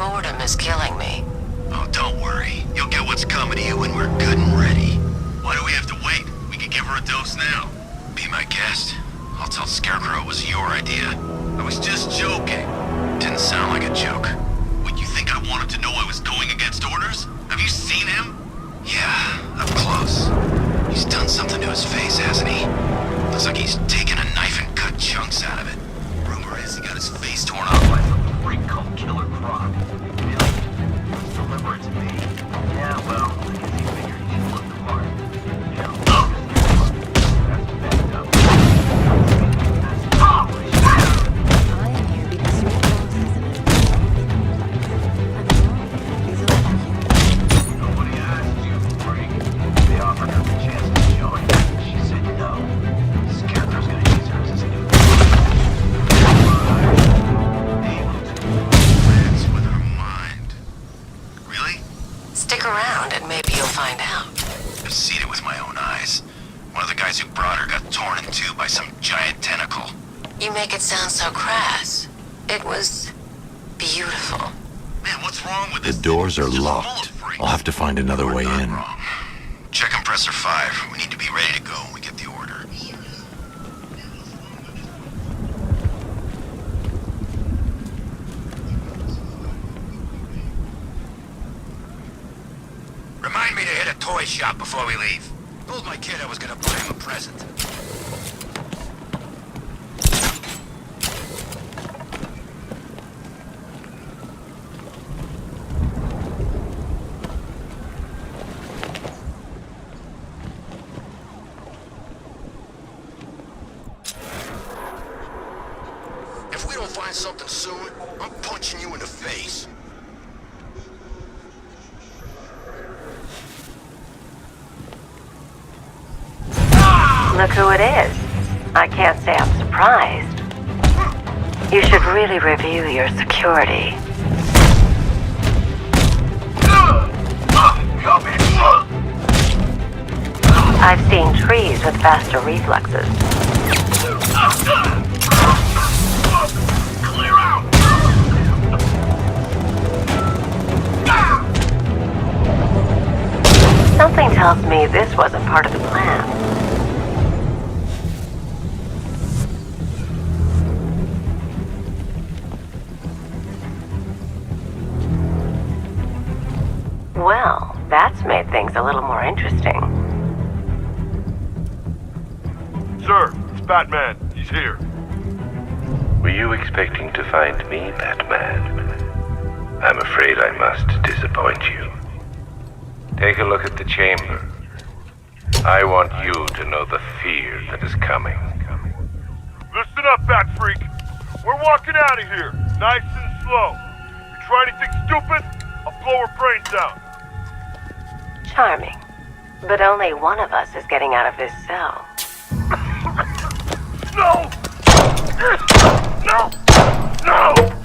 boredom is killing me. Oh, don't worry. You'll get what's coming to you when we're good and ready. Why do we have to wait? We can give her a dose now. Be my guest. I'll tell Scarecrow it was your idea. I was just joking. Didn't sound like a joke. What, you think I wanted to know I was going against orders? Have you seen him? Yeah, up close. He's done something to his face, hasn't he? Looks like he's taken a knife and cut chunks out of it. Rumor is he got his face torn off by some freak called Killer Croc. Really? Deliver it to me. Yeah, well, I guess he figured he should look the part. You know, that's messed up. I am here because your boss is an Nobody asked you, freak. They offered her the chance to join. She said no. Scarecrow's gonna use her as his new able to dance with her mind. Really? Stick around and maybe you'll find out. I've seen it with my own eyes. One of the guys who brought her got torn in two by some giant tentacle. You make it sound so crass. It was beautiful. Man, what's wrong with The this? doors are It's just locked. full of freaks. I'll have to find another We're way not in. wrong. Check compressor 5. We need to be ready to go when we get the order. Remind me to hit a toy shop before we leave. Told my kid I was gonna buy him a present. If we don't find something soon, I'm punching you in the face. Look who it is. I can't say I'm surprised. You should really review your security. I've seen trees with faster reflexes. Clear out! Something tells me this wasn't part of the plan. Well, that's made things a little more interesting. Sir, it's Batman. He's here. Were you expecting to find me, Batman? I'm afraid I must disappoint you. Take a look at the chamber. I want you to know the fear that is coming. Listen up, Bat Freak. We're walking out of here, nice and slow. You try anything stupid, I'll blow her brains out. Charming. But only one of us is getting out of this cell. No! No! No!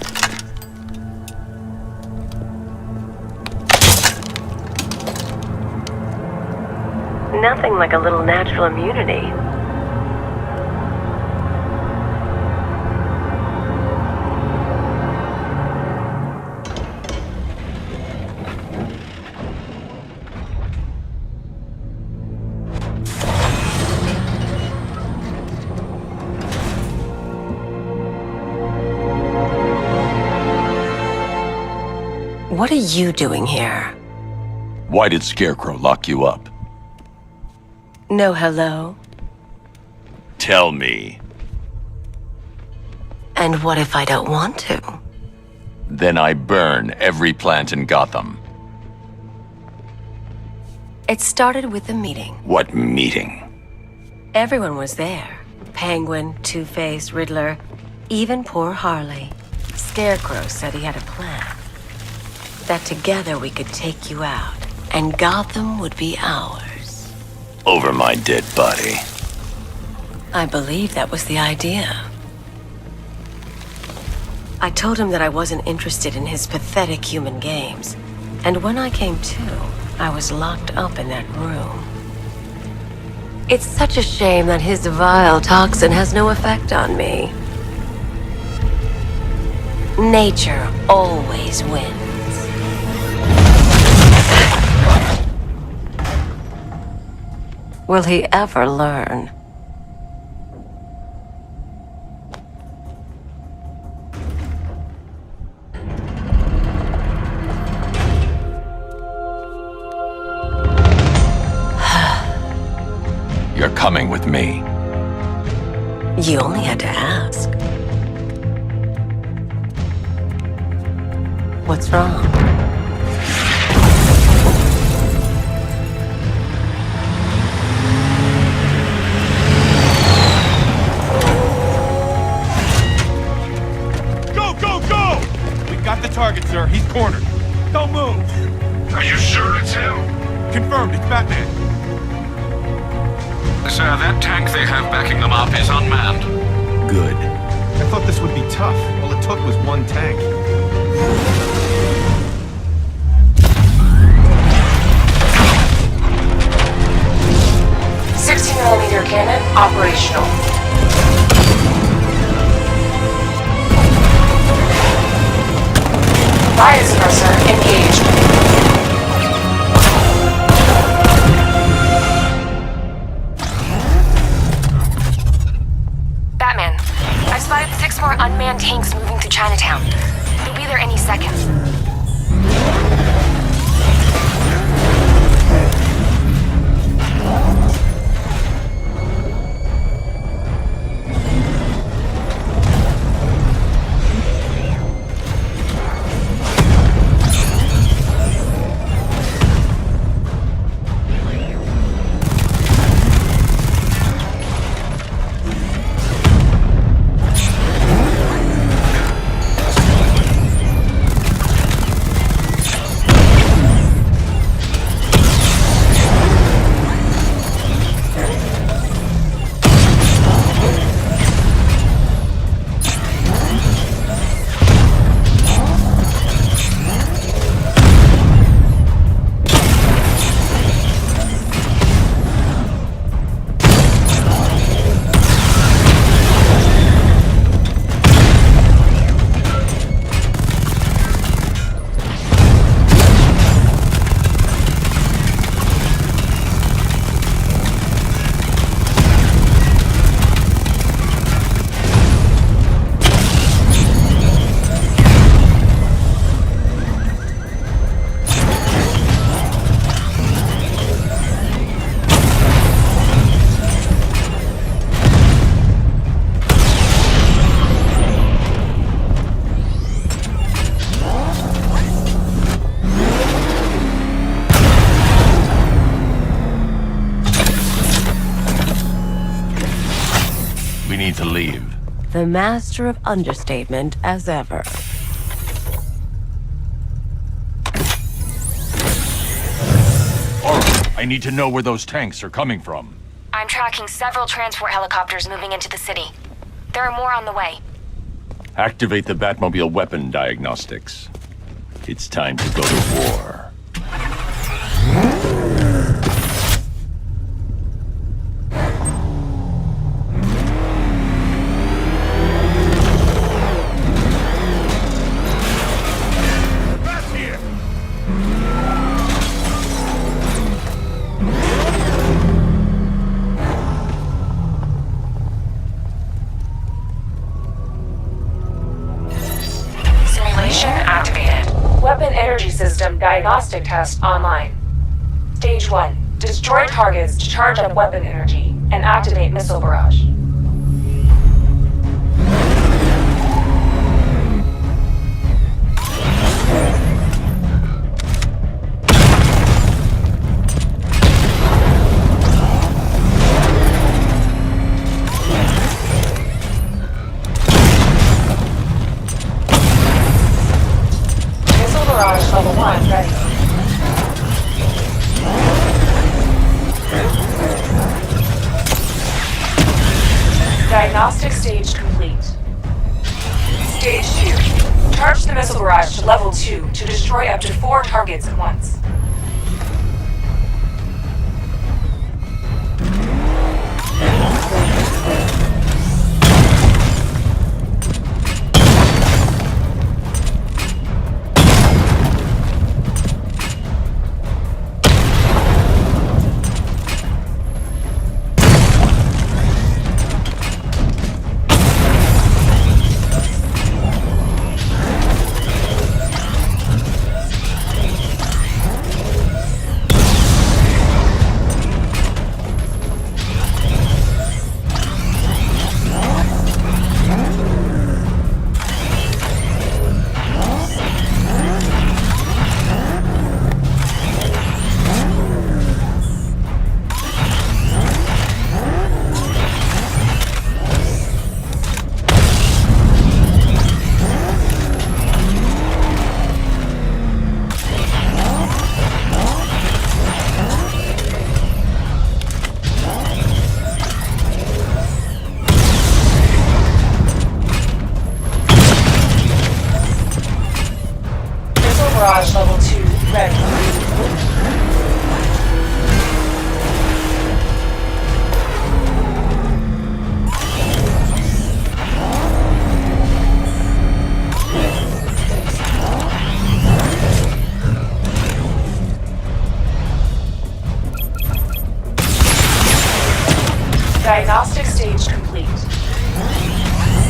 Nothing like a little natural immunity. What are you doing here? Why did Scarecrow lock you up? No hello? Tell me. And what if I don't want to? Then I burn every plant in Gotham. It started with a meeting. What meeting? Everyone was there. Penguin, Two-Face, Riddler, even poor Harley. Scarecrow said he had a plan. That together we could take you out, and Gotham would be ours. Over my dead body. I believe that was the idea. I told him that I wasn't interested in his pathetic human games, and when I came to, I was locked up in that room. It's such a shame that his vile toxin has no effect on me. Nature always wins. Will he ever learn? You're coming with me. You only had to ask. What's wrong? Go, go, go! We got the target, sir. He's cornered. Don't move. Are you sure it's him? Confirmed, it's Batman. Sir, that tank they have backing them up is unmanned. Good. I thought this would be tough. All it took was one tank. 60mm cannon operational. Fire suppressor engaged. Batman, I've spotted 6 more unmanned tanks moving through Chinatown. They'll be there any second. We need to leave. The master of understatement as ever. I need to know where those tanks are coming from. I'm tracking several transport helicopters moving into the city. There are more on the way. Activate the Batmobile weapon diagnostics. It's time to go to war. Simulation activated. Weapon energy system diagnostic test online. Stage 1. Destroy targets to charge up weapon energy and activate missile barrage. Missile barrage level 1 ready. Diagnostic stage complete. Stage 2. Charge the missile barrage to level 2 to destroy up to 4 targets at once. Diagnostic stage complete.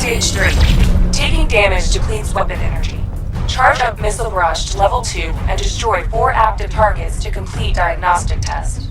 Stage 3. Taking damage depletes weapon energy. Charge up missile barrage to level 2 and destroy 4 active targets to complete diagnostic test.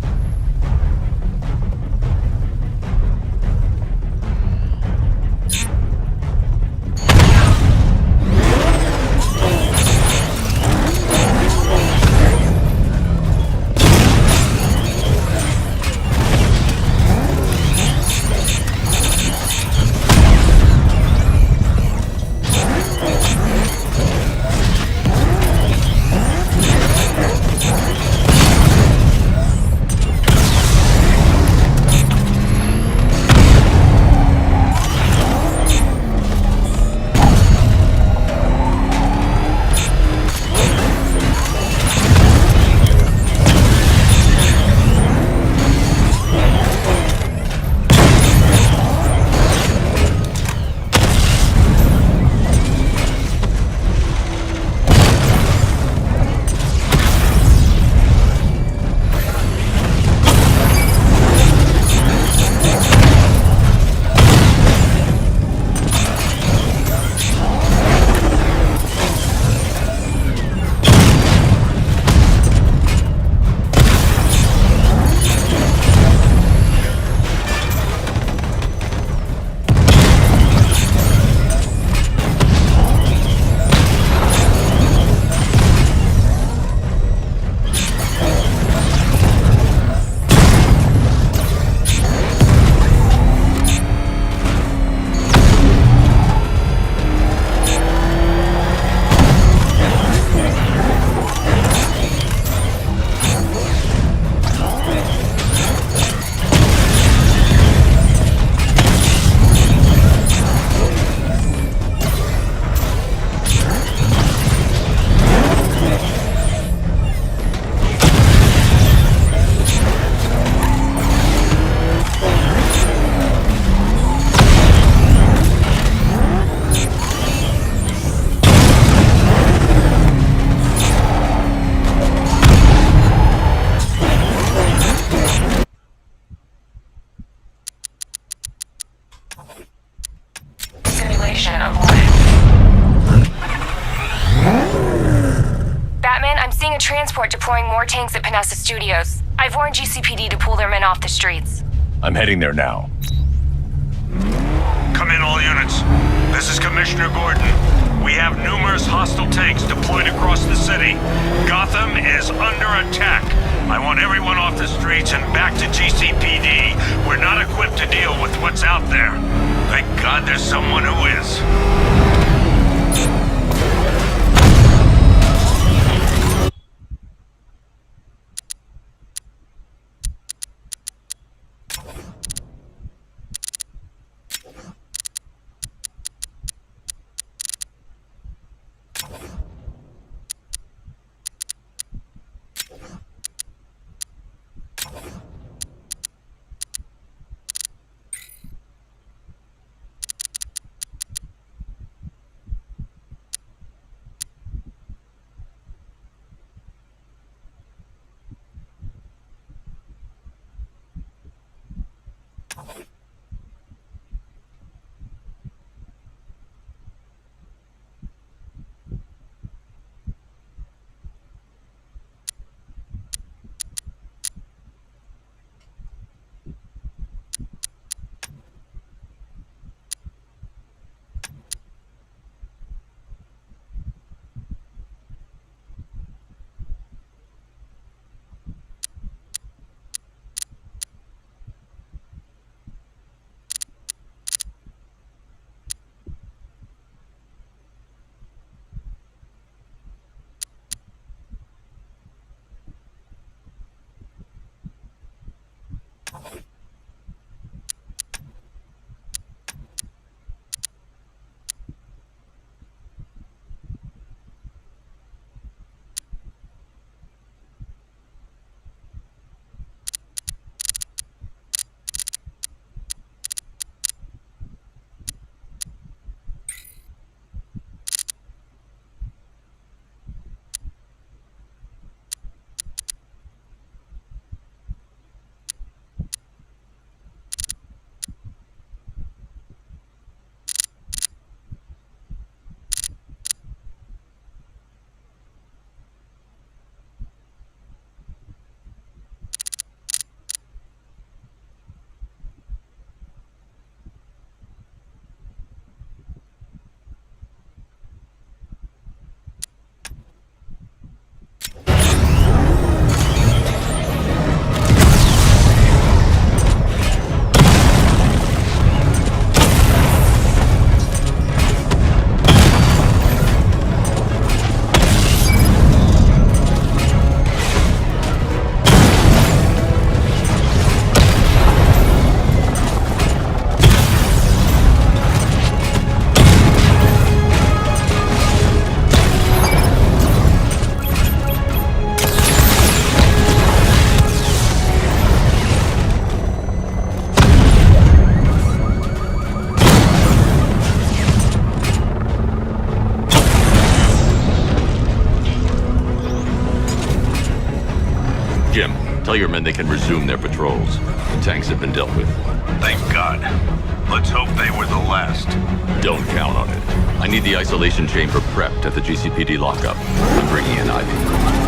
Simulation aborted. Batman, I'm seeing a transport deploying more tanks at Panessa Studios. I've warned GCPD to pull their men off the streets. I'm heading there now. Come in, all units. This is Commissioner Gordon. We have numerous hostile tanks deployed across the city. Gotham is under attack. I want everyone off the streets and back to GCPD. We're not equipped to deal with what's out there. Thank God there's someone who is. Tell your men they can resume their patrols. The tanks have been dealt with. Thank God. Let's hope they were the last. Don't count on it. I need the isolation chamber prepped at the GCPD lockup. I'm bringing in Ivy.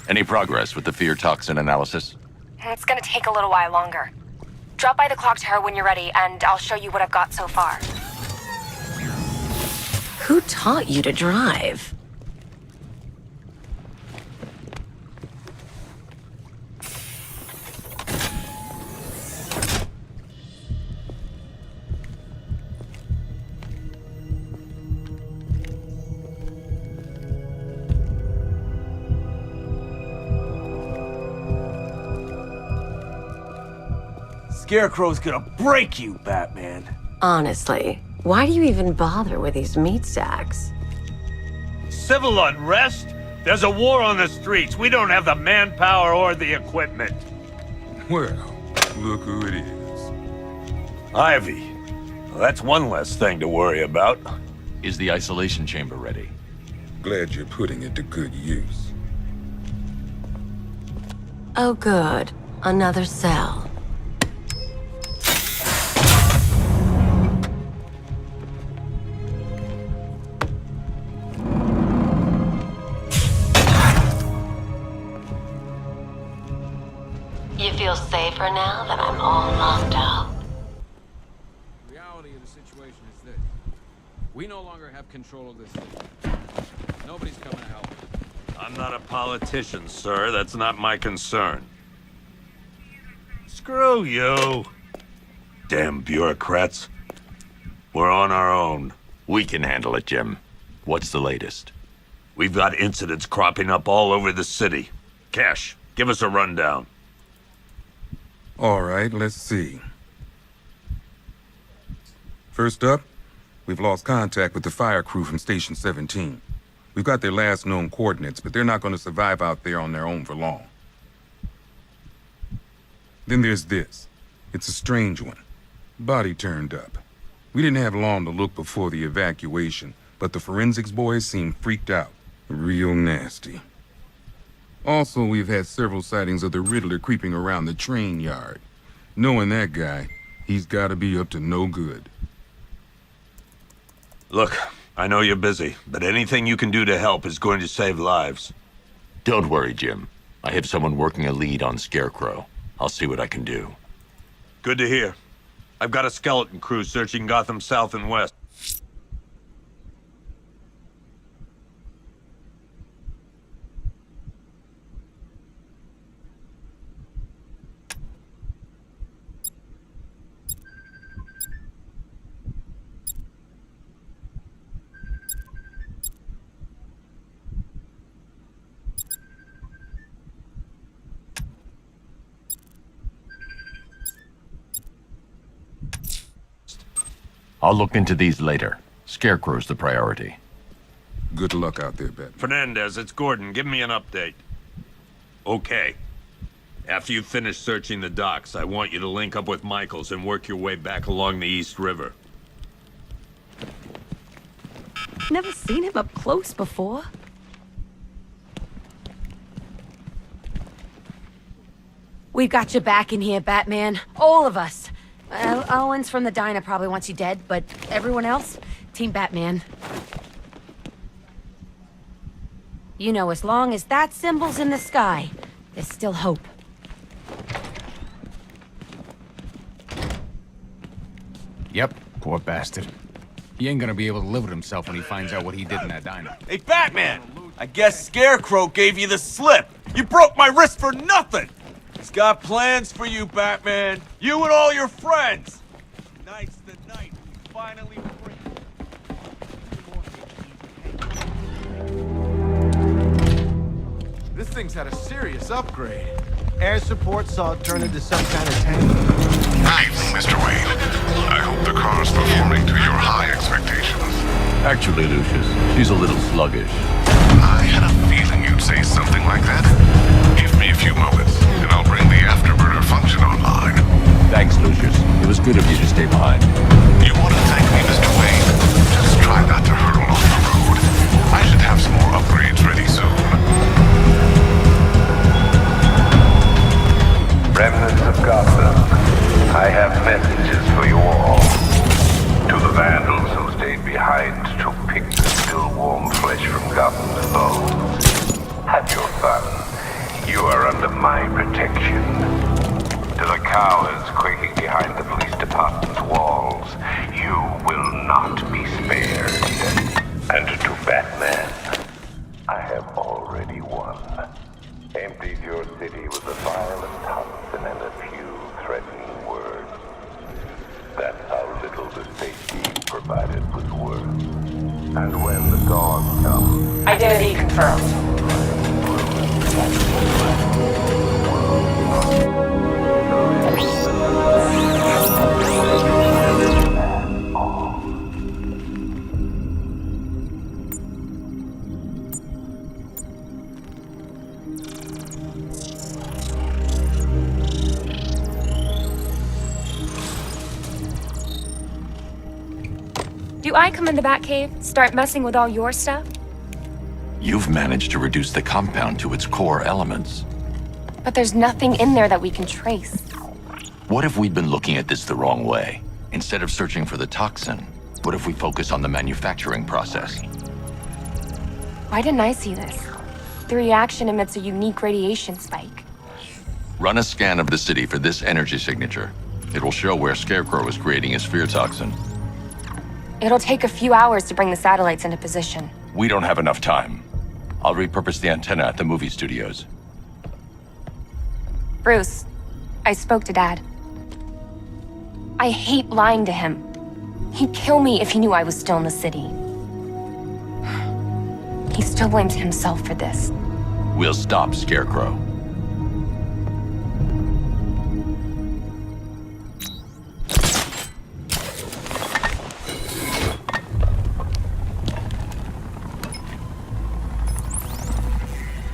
Any progress with the fear toxin analysis? It's gonna take a little while longer. Drop by the clock tower when you're ready, and I'll show you what I've got so far. Who taught you to drive? Scarecrow's gonna break you, Batman. Honestly, why do you even bother with these meat sacks? Civil unrest? There's a war on the streets. We don't have the manpower or the equipment. Well, look who it is. Ivy. Well, that's one less thing to worry about. Is the isolation chamber ready? Glad you're putting it to good use. Oh good, another cell. You feel safer now that I'm all locked up? The reality of the situation is this. We no longer have control of this city. Nobody's coming to help. I'm not a politician, sir. That's not my concern. Screw you. Damn bureaucrats. We're on our own. We can handle it, Jim. What's the latest? We've got incidents cropping up all over the city. Cash, give us a rundown. All right, let's see. First up, we've lost contact with the fire crew from Station 17. We've got their last known coordinates, but they're not going to survive out there on their own for long. Then there's this. It's a strange one. Body turned up. We didn't have long to look before the evacuation, but the forensics boys seemed freaked out. Real nasty. Also, we've had several sightings of the Riddler creeping around the train yard. Knowing that guy, He's gotta be up to no good. Look, I know you're busy, but anything you can do to help is going to save lives. Don't worry, Jim. I have someone working a lead on Scarecrow. I'll see what I can do. Good to hear. I've got a skeleton crew searching Gotham south and west. I'll look into these later. Scarecrow's the priority. Good luck out there, Batman. Fernandez, it's Gordon. Give me an update. Okay. After you finish searching the docks, I want you to link up with Michaels and work your way back along the East River. Never seen him up close before. We've got your back in here, Batman. All of us. Owens from the diner probably wants you dead, but everyone else, Team Batman. You know, as long as that symbol's in the sky, there's still hope. Yep, poor bastard. He ain't gonna be able to live with himself when he finds out what he did in that diner. Hey, Batman! I guess Scarecrow gave you the slip. You broke my wrist for nothing! He's got plans for you, Batman. You and all your friends. Tonight's the night we finally free. This thing's had a serious upgrade. Air support saw it turn into some kind of tank. Good evening, Mr. Wayne. I hope the car's performing to your high expectations. Actually, Lucius, she's a little sluggish. I had a feeling you'd say something like that. Give me a few moments, and I'll bring the afterburner function online. Thanks, Lucius. It was good of you to stay behind. You want to thank me, Mr. Wayne? Just try not to hurtle off the road. I should have some more upgrades ready soon. Remnants of Gotham, I have messages for you all. To the vandals who stayed behind to pick the still warm flesh from Gotham's bones. Have your fun. You are under my protection. To the cowards quaking behind the police department's walls, you will not be spared. And to Batman, I have already won. Emptied your city with a violent toxin and a few threatening words. That's how little the safety you provided was worth. And when the dawn comes... Identity confirmed. Do I come in the Batcave, start messing with all your stuff? You've managed to reduce the compound to its core elements. But there's nothing in there that we can trace. What if we'd been looking at this the wrong way? Instead of searching for the toxin, what if we focus on the manufacturing process? Why didn't I see this? The reaction emits a unique radiation spike. Run a scan of the city for this energy signature. It will show where Scarecrow is creating his fear toxin. It'll take a few hours to bring the satellites into position. We don't have enough time. I'll repurpose the antenna at the movie studios. Bruce, I spoke to Dad. I hate lying to him. He'd kill me if he knew I was still in the city. He still blames himself for this. We'll stop Scarecrow.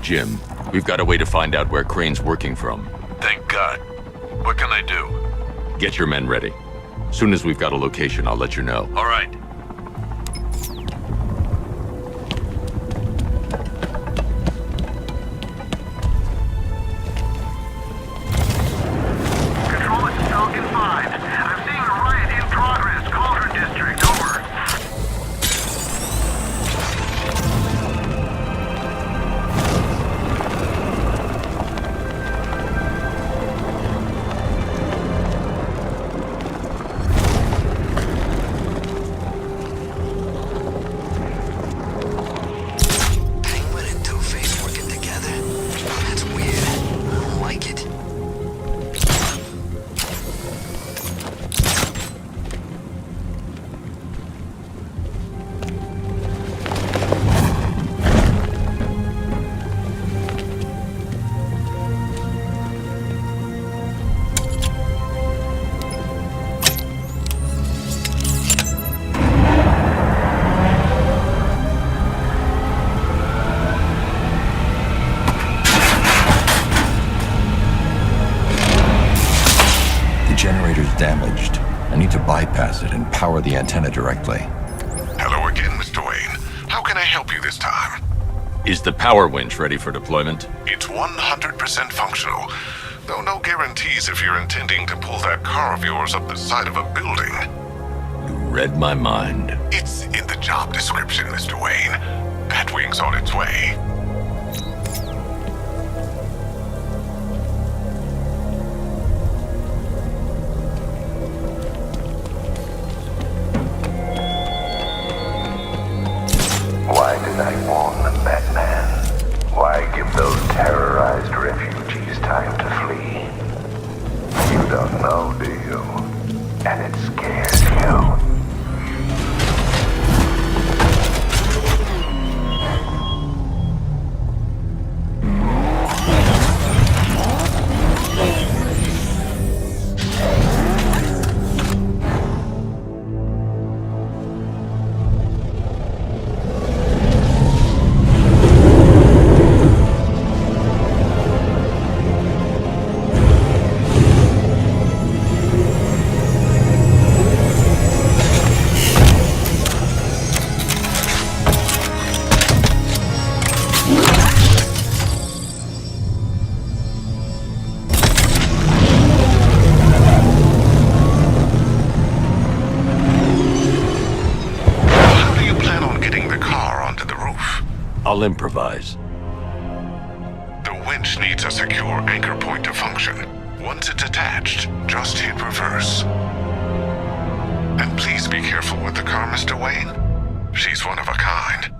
Jim, we've got a way to find out where Crane's working from. Thank God. What can I do? Get your men ready. Soon as we've got a location, I'll let you know. All right. Control, it's Falcon 5. I'm power the antenna directly. Hello again, Mr. Wayne. How can I help you this time? Is the power winch ready for deployment? It's 100% functional, though no guarantees if you're intending to pull that car of yours up the side of a building. You read my mind. It's in the job description, Mr. Wayne. Batwing's on its way. Why did I warn them, Batman? Why give those terrorized refugees time to flee? You don't know, do you? And it scares you. I'll improvise. The winch needs a secure anchor point to function. Once it's attached, just hit reverse. And please be careful with the car, Mr. Wayne. She's one of a kind.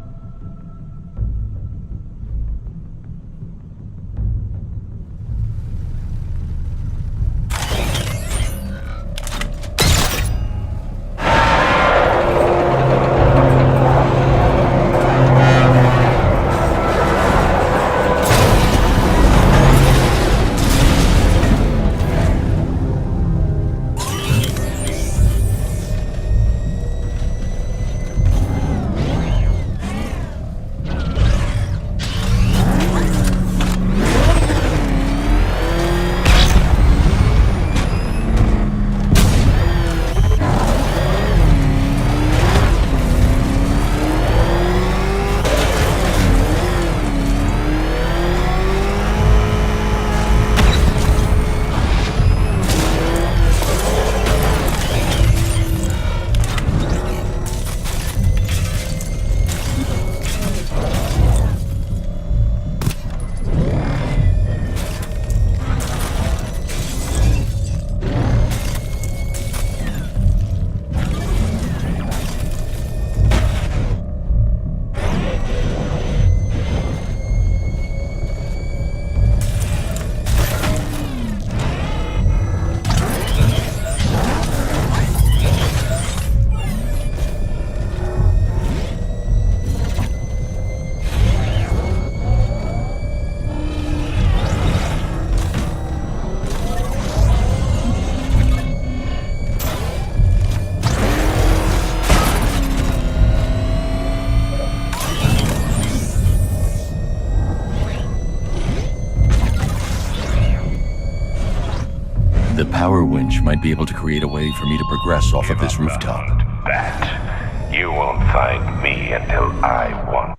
The power winch might be able to create a way for me to progress off of this rooftop. Bat, you won't find me until I want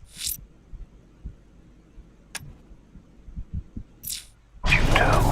you to.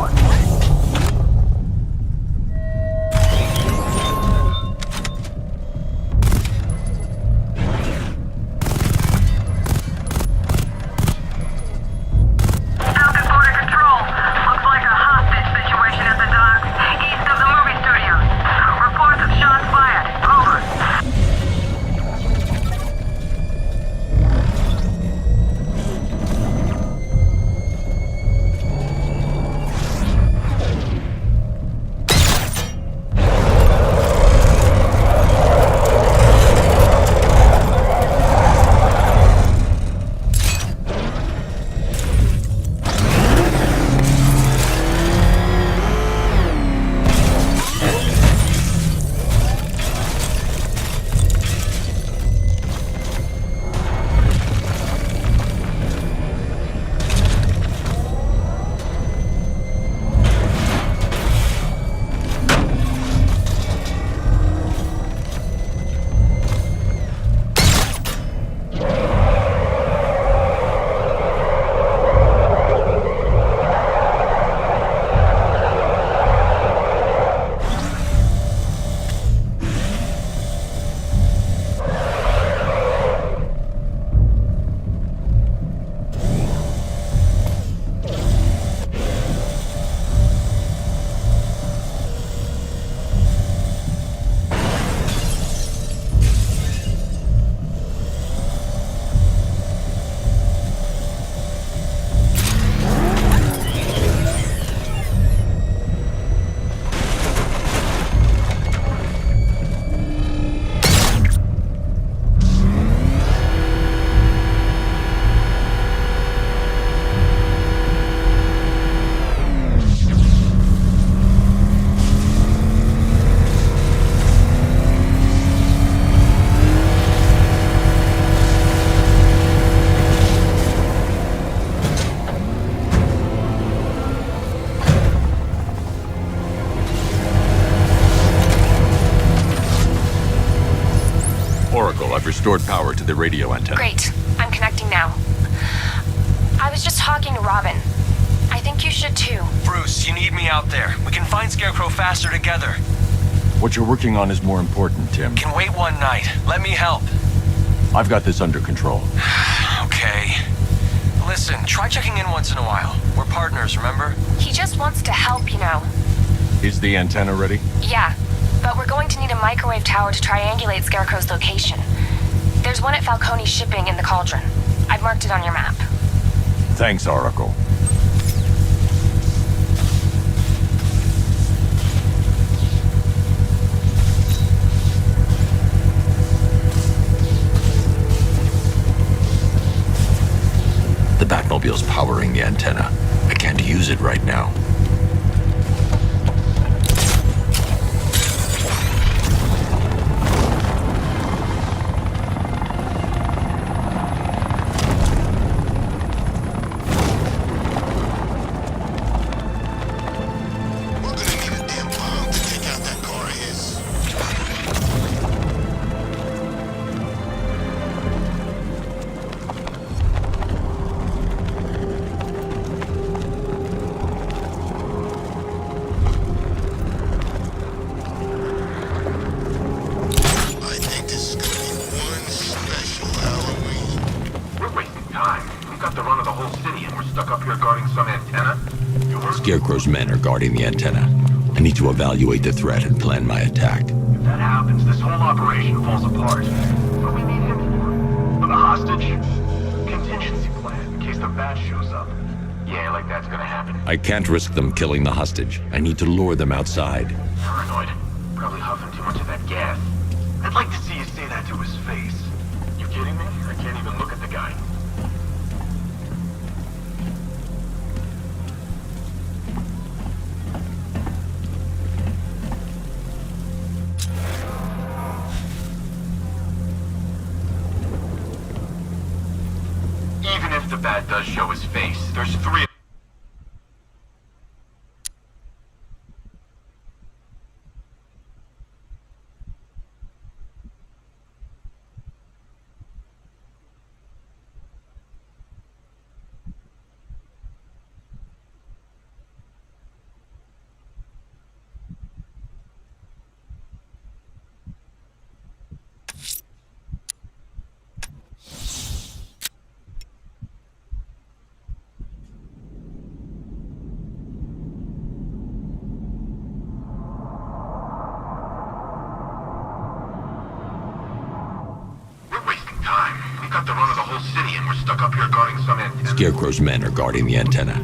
restored power to the radio antenna. Great. I'm connecting now. I was just talking to Robin. I think you should too. Bruce, you need me out there. We can find Scarecrow faster together. What you're working on is more important, Tim. Can wait one night. Let me help. I've got this under control. Okay. Listen, try checking in once in a while. We're partners, remember? He just wants to help, you know. Is the antenna ready? Yeah, but we're going to need a microwave tower to triangulate Scarecrow's location. There's one at Falcone Shipping in the Cauldron. I've marked it on your map. Thanks, Oracle. The Batmobile's powering the antenna. I can't use it right now. Scarecrow's men are guarding the antenna. I need to evaluate the threat and plan my attack. If that happens, this whole operation falls apart. What do we need him for? For the hostage? Contingency plan, in case the bat shows up. Yeah, like that's gonna happen. I can't risk them killing the hostage. I need to lure them outside. Paranoid. Probably huffing too much of that gas. I'd like to see you say that to his face. You kidding me? I can't even look at the guy. Even if the bat does show his face, there's three. Scarecrow's men are guarding the antenna.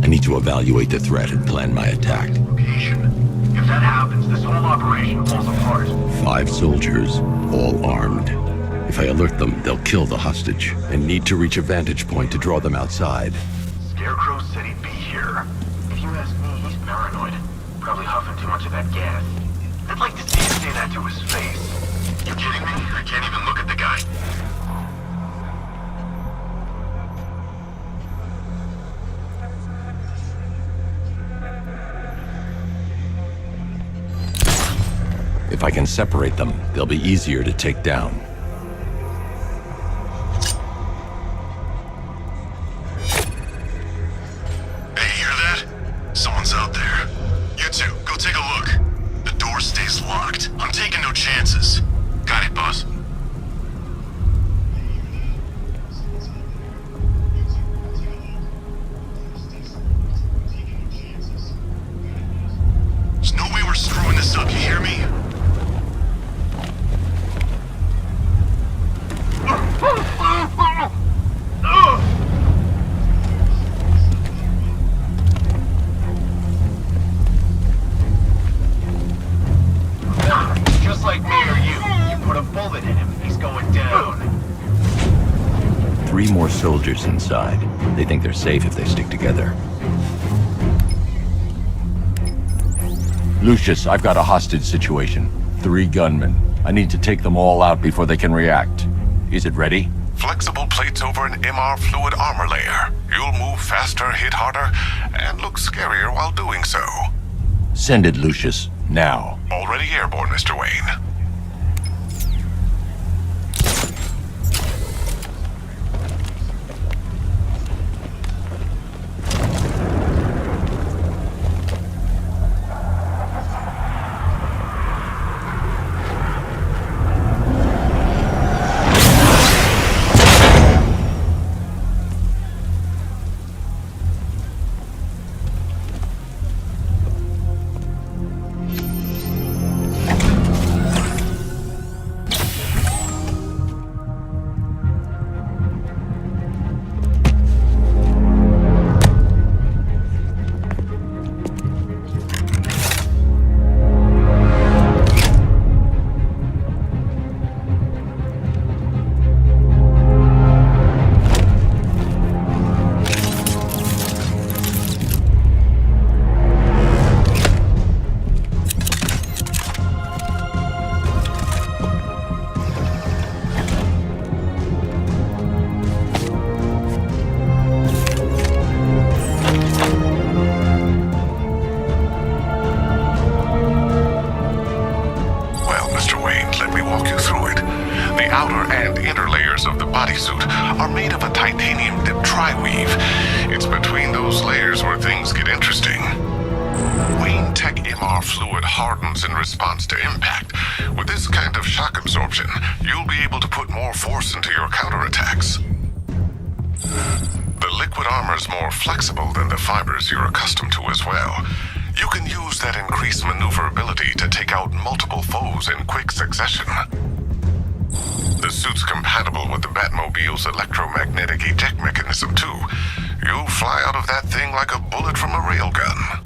I need to evaluate the threat and plan my attack. Location. If that happens, this whole operation falls apart. 5 soldiers, all armed. If I alert them, they'll kill the hostage. I need to reach a vantage point to draw them outside. Scarecrow said he'd be here. If you ask me, he's paranoid. Probably huffing too much of that gas. I'd like to see you say that to his face. You kidding me? I can't even look at the guy. If I can separate them, they'll be easier to take down. Hey, you hear that? Someone's out there. You two, go take a look. The door stays locked. I'm taking no chances. Got it, boss. There's no way we're screwing this up, you hear me? 3 more soldiers inside. They think they're safe if they stick together. Lucius, I've got a hostage situation. 3 gunmen. I need to take them all out before they can react. Is it ready? Flexible plates over an MR fluid armor layer. You'll move faster, hit harder, and look scarier while doing so. Send it, Lucius. Now. Already airborne, Mr. Wayne. and inner layers of the bodysuit are made of a titanium-dipped tri-weave. It's between those layers where things get interesting. Wayne Tech MR fluid hardens in response to impact. With this kind of shock absorption, you'll be able to put more force into your counterattacks. The liquid armor's more flexible than the fibers you're accustomed to as well. You can use that increased maneuverability to take out multiple foes in quick succession. The suit's compatible with the Batmobile's electromagnetic eject mechanism too. You'll fly out of that thing like a bullet from a railgun.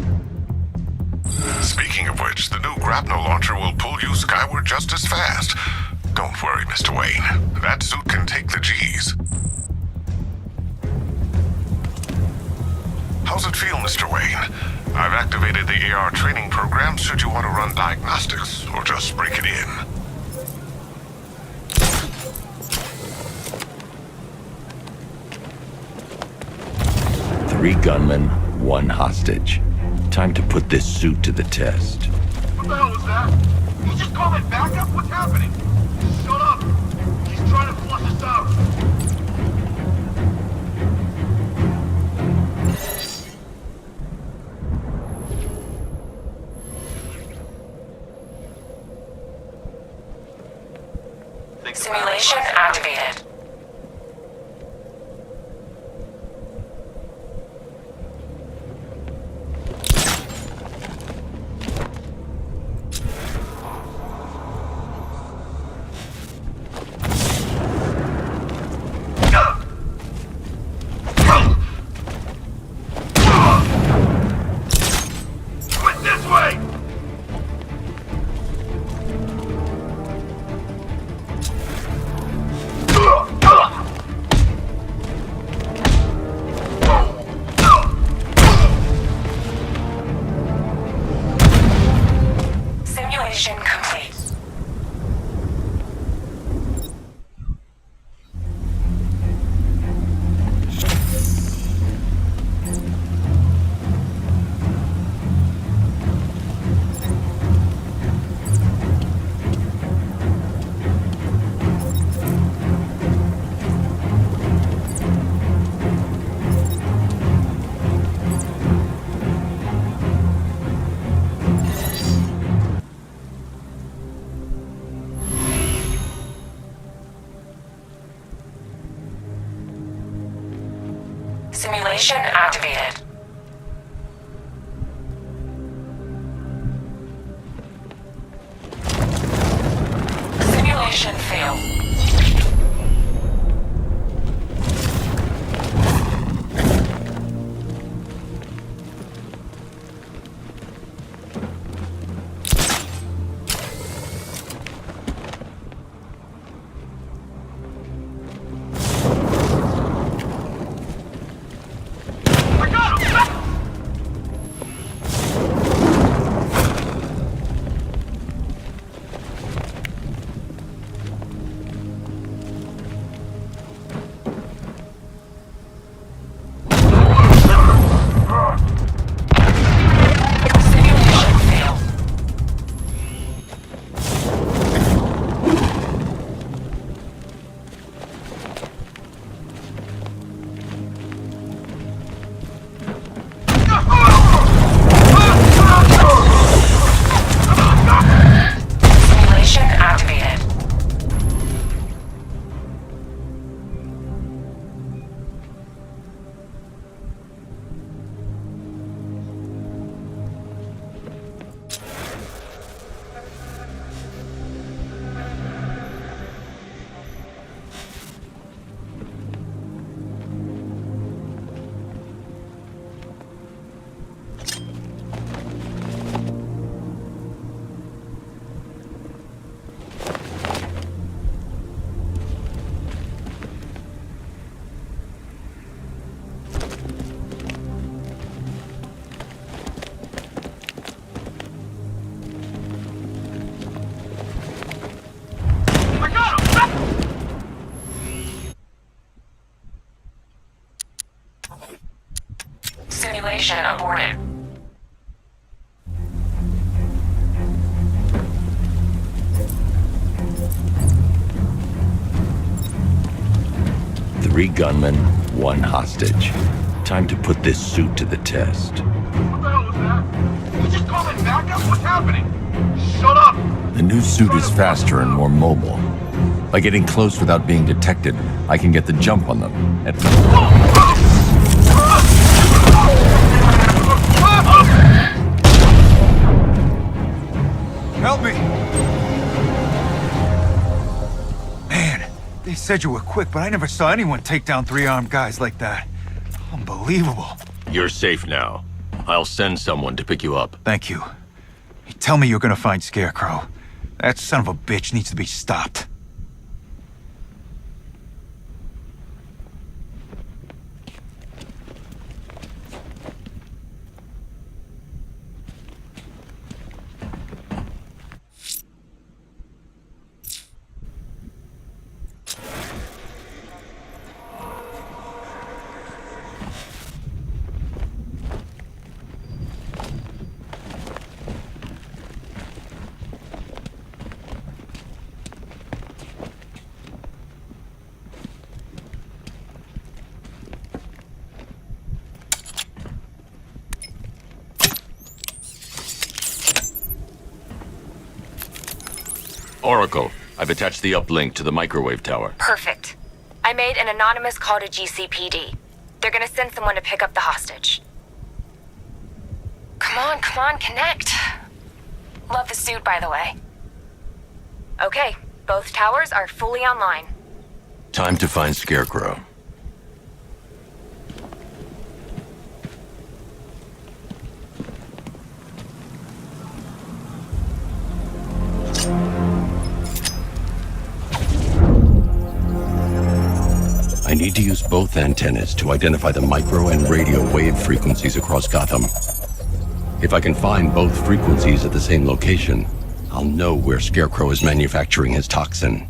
Speaking of which, the new grapnel launcher will pull you skyward just as fast. Don't worry, Mr. Wayne. That suit can take the G's. How's it feel, Mr. Wayne? I've activated the AR training program should you want to run diagnostics or just break it in. Three gunmen, one hostage. Time to put this suit to the test. What the hell was that? You just called it backup? What's happening? Shut up! He's trying to flush us out. Simulation activated. Simulation activated. Simulation failed. Simulation aborted. 3 gunmen, 1 hostage. Time to put this suit to the test. What the hell was that? You just called in backup? What's happening? Shut up! The new suit is faster and more mobile. By getting close without being detected, I can get the jump on them. Help me! Man, they said you were quick, but I never saw anyone take down 3 armed guys like that. Unbelievable. You're safe now. I'll send someone to pick you up. Thank you. Tell me you're gonna find Scarecrow. That son of a bitch needs to be stopped. Oracle, I've attached the uplink to the microwave tower. Perfect. I made an anonymous call to GCPD. They're gonna send someone to pick up the hostage. Come on, connect. Love the suit, by the way. Okay, both towers are fully online. Time to find Scarecrow. I need to use both antennas to identify the micro and radio wave frequencies across Gotham. If I can find both frequencies at the same location, I'll know where Scarecrow is manufacturing his toxin.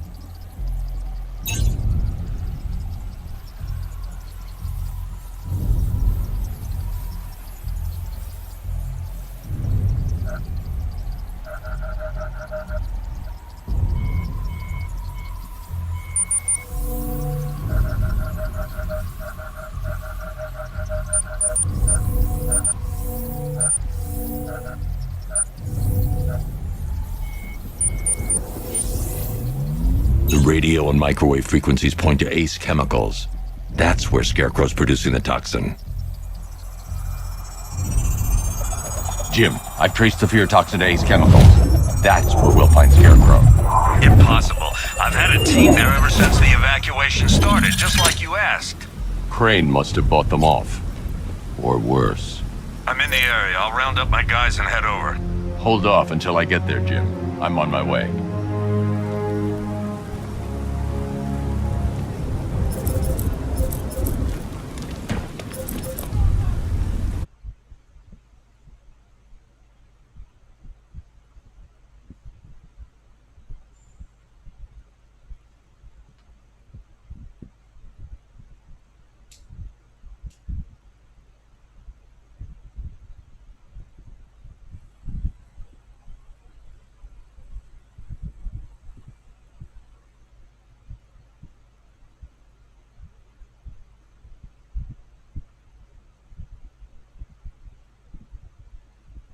The radio and microwave frequencies point to Ace Chemicals. That's where Scarecrow's producing the toxin. Jim, I've traced the fear toxin to Ace Chemicals. That's where we'll find Scarecrow. Impossible. I've had a team there ever since the evacuation started, just like you asked. Crane must have bought them off. Or worse. I'm in the area. I'll round up my guys and head over. Hold off until I get there, Jim. I'm on my way.